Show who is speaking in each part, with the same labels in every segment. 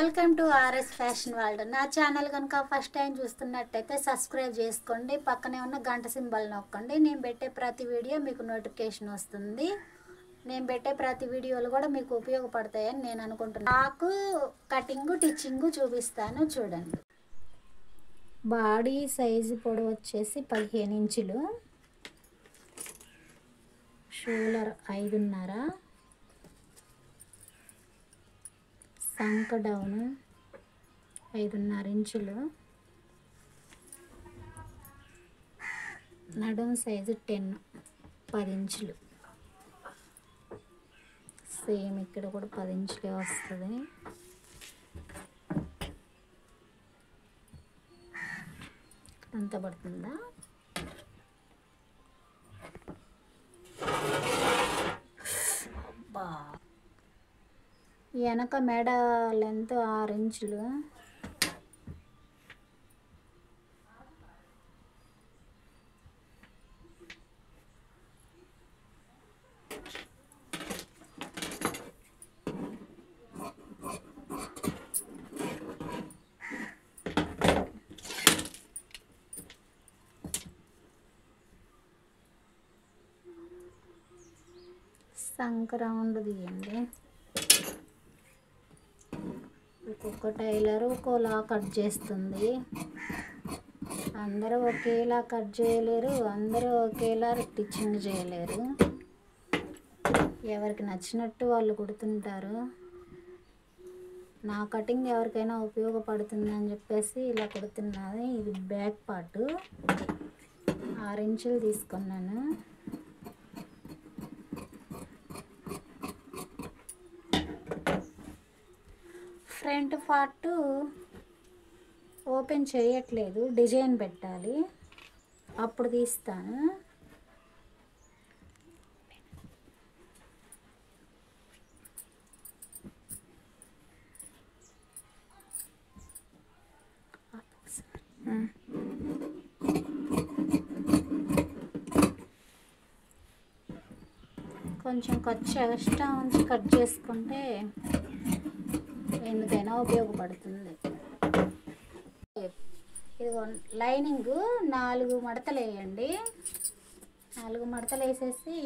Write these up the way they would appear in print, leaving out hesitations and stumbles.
Speaker 1: Welcome to RS fashion world. నా channel కనుక first time చూస్తున్నట్టయితే సబ్స్క్రైబ్ చేసుకోండి, పక్కనే ఉన్న గంట సింబల్ నొక్కండి. నేను పెట్టే ప్రతి వీడియో మీకు నోటిఫికేషన్ వస్తుంది. నేను పెట్టే ప్రతి వీడియోలు కూడా మీకు ఉపయోగపడతాయని నేను అనుకుంటున్నాను. నాకు కటింగ్ టిచ్చింగ్ చూపిస్తాను, చూడండి. బాడీ సైజు పొడవు వచ్చేసి 15 ఇంచులు, షోల్డర్ 5.5, సంక డౌన్ 5.5 ఇంచులు, నడుం సైజు 10 ఇంచులు. సేమ్ ఇక్కడ కూడా 10 ఇంచులే వస్తుంది. అంత పడుతుందా? అబ్బా, వెనక మెడ లెంత్ 6 ఇంచులు, సంక రౌండ్ తీయండి. ఒక్కొక్క టైలర్ ఒక్కోలా కట్ చేస్తుంది. అందరూ ఒకేలా కట్ చేయలేరు, అందరూ ఒకేలా స్టిచ్చింగ్ చేయలేరు. ఎవరికి నచ్చినట్టు వాళ్ళు కుడుతుంటారు. నా కటింగ్ ఎవరికైనా ఉపయోగపడుతుంది అని చెప్పేసి ఇలా కుడుతున్నది. ఇది బ్యాక్ పార్ట్ 6 ఇంచులు తీసుకున్నాను. ఫ్రంట్ పార్ట్ ఓపెన్ చేయట్లేదు, డిజైన్ పెట్టాలి, అప్పుడు తీస్తాను. కొంచెం ఖర్చు ఎక్స్ట్రా ఉంచి కట్ చేసుకుంటే ఎందుకైనా ఉపయోగపడుతుంది. ఇది లైనింగ్ 4 మడతలు వేయండి. 4 మడతలు వేసేసి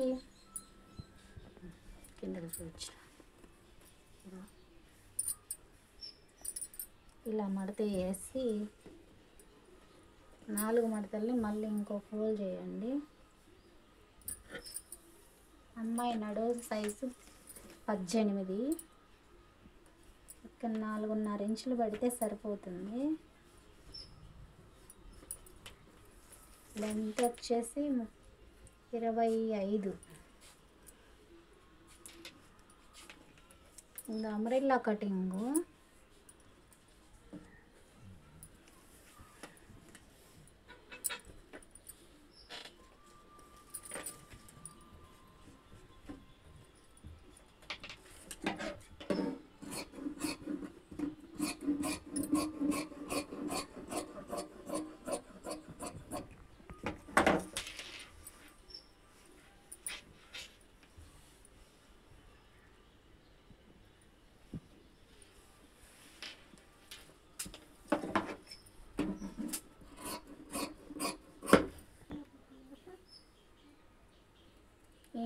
Speaker 1: కిందకి చూచు, ఇలా మడత వేసి 4 మడతల్ని మళ్ళీ ఇంకో ఫోల్డ్ చేయండి. అమ్మాయి నడుము సైజు 18, ఇక్కడ 4.5 ఇంచులు పడితే సరిపోతుంది. లెంత్ వచ్చేసి 25. ఇది అంబ్రెల్లా కటింగు.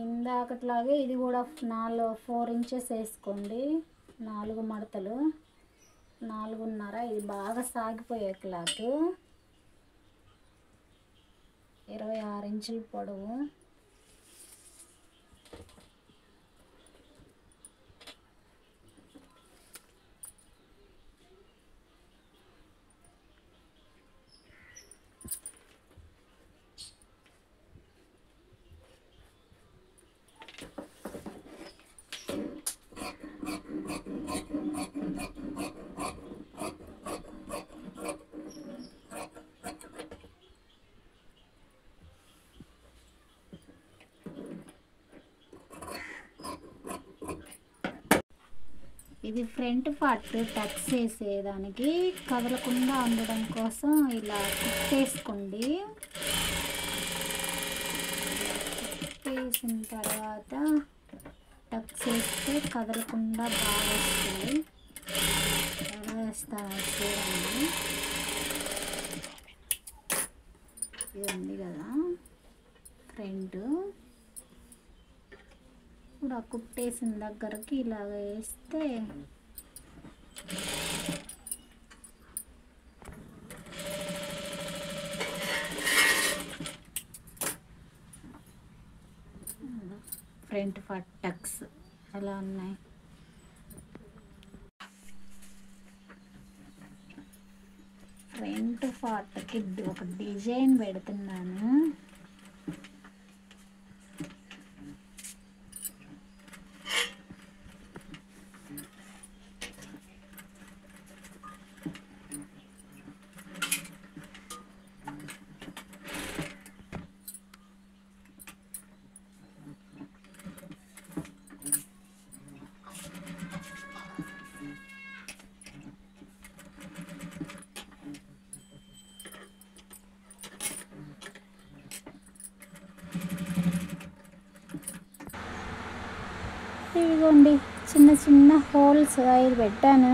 Speaker 1: ఇందాకట్లాగే ఇది కూడా 4 ఇంచెస్ వేసుకోండి. 4 మడతలు 4.5. ఇది బాగా సాగిపోయే క్లాత్. 26 ఇంచుల పొడవు. ఇది ఫ్రంట్ పార్ట్ టక్స్ వేసేదానికి కదలకుండా ఉండడం కోసం ఇలా కుట్టేసుకోండి. కుట్టేసిన తర్వాత టక్స్ వేస్తే కదలకుండా బాగా వస్తుంది. చేస్తాను చూడండి. ఇది ఉంది కదా ఫ్రంట్, ఇప్పుడు ఆ కుట్టేసిన దగ్గరకి ఇలాగ వేస్తే ఫ్రంట్ టక్స్ ఎలా ఉన్నాయి. ఫ్రంట్ పార్ట్కి ఒక డిజైన్ పెడుతున్నాను. ఇదిగోండి చిన్న చిన్న హోల్స్ 5 పెట్టాను.